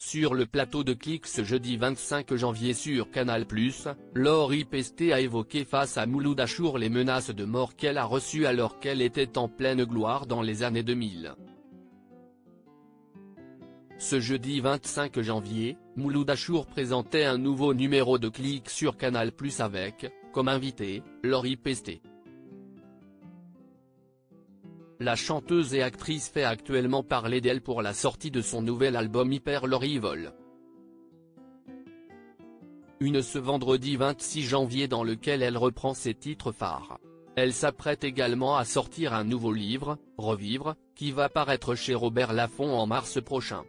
Sur le plateau de Click ce jeudi 25 janvier sur Canal+, Laurie Pesté a évoqué face à Mouloud Achour les menaces de mort qu'elle a reçues alors qu'elle était en pleine gloire dans les années 2000. Ce jeudi 25 janvier, Mouloud Achour présentait un nouveau numéro de Click sur Canal+ avec, comme invité, Laurie Pesté. La chanteuse et actrice fait actuellement parler d'elle pour la sortie de son nouvel album Hyper Laurie Vol. Ce vendredi 26 janvier dans lequel elle reprend ses titres phares. Elle s'apprête également à sortir un nouveau livre, Revivre, qui va paraître chez Robert Laffont en mars prochain.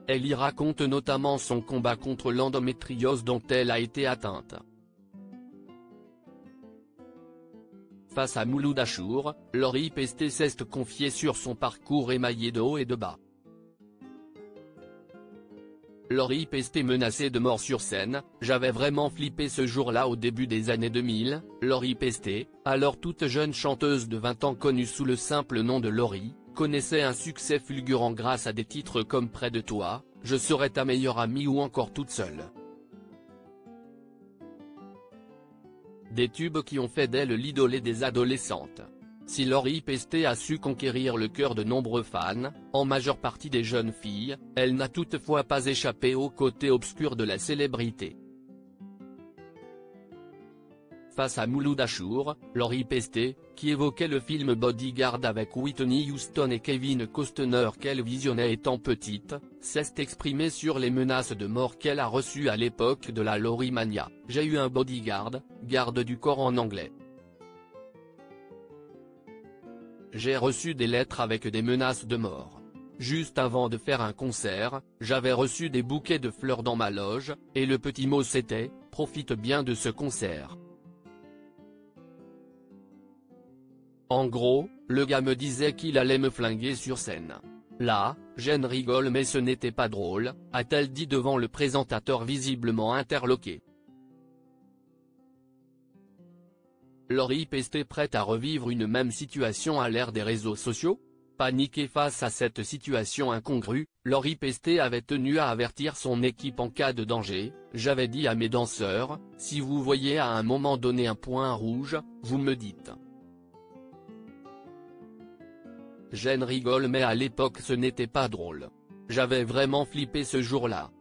Elle y raconte notamment son combat contre l'endométriose dont elle a été atteinte. Face à Mouloud Achour, Laurie Pesté s'est confiée sur son parcours émaillé de haut et de bas. Laurie Pesté menacée de mort sur scène, j'avais vraiment flippé ce jour-là au début des années 2000, Laurie Pesté, alors toute jeune chanteuse de 20 ans connue sous le simple nom de Laurie, connaissait un succès fulgurant grâce à des titres comme Près de toi, Je serai ta meilleure amie ou encore Toute seule. Des tubes qui ont fait d'elle l'idolée des adolescentes. Si Laurie Pesté a su conquérir le cœur de nombreux fans, en majeure partie des jeunes filles, elle n'a toutefois pas échappé au côté obscur de la célébrité. Face à Mouloud Achour, Laurie Pesté, qui évoquait le film Bodyguard avec Whitney Houston et Kevin Costner qu'elle visionnait étant petite, s'est exprimée sur les menaces de mort qu'elle a reçues à l'époque de la Laurie Mania. J'ai eu un bodyguard, garde du corps en anglais. J'ai reçu des lettres avec des menaces de mort. Juste avant de faire un concert, j'avais reçu des bouquets de fleurs dans ma loge, et le petit mot c'était « Profite bien de ce concert ». En gros, le gars me disait qu'il allait me flinguer sur scène. Là, Jen rigole mais ce n'était pas drôle, a-t-elle dit devant le présentateur visiblement interloqué. Laurie Pesté prête à revivre une même situation à l'ère des réseaux sociaux? Paniquée face à cette situation incongrue, Laurie Pesté avait tenu à avertir son équipe en cas de danger. J'avais dit à mes danseurs, si vous voyez à un moment donné un point rouge, vous me dites. Jen rigole mais à l'époque ce n'était pas drôle. J'avais vraiment flippé ce jour-là.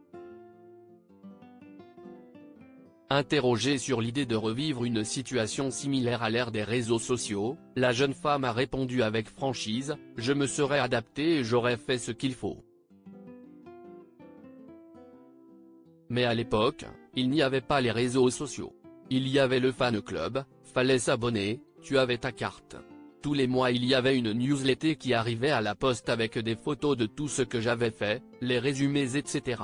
Interrogée sur l'idée de revivre une situation similaire à l'ère des réseaux sociaux, la jeune femme a répondu avec franchise, je me serais adaptée et j'aurais fait ce qu'il faut. Mais à l'époque, il n'y avait pas les réseaux sociaux. Il y avait le fan club, fallait s'abonner, tu avais ta carte. Tous les mois il y avait une newsletter qui arrivait à la poste avec des photos de tout ce que j'avais fait, les résumés etc.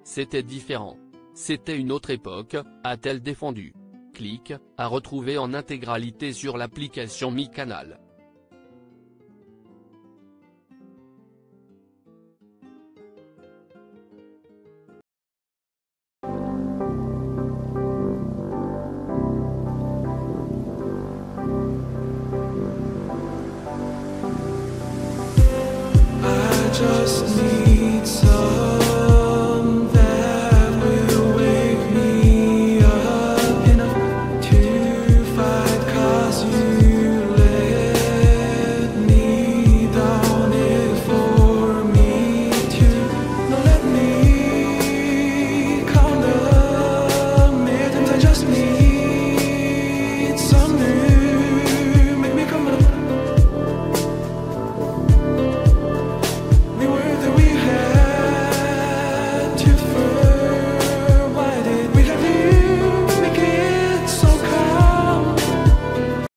C'était différent. C'était une autre époque, a-t-elle défendu. Click, à retrouver en intégralité sur l'application Mi Canal.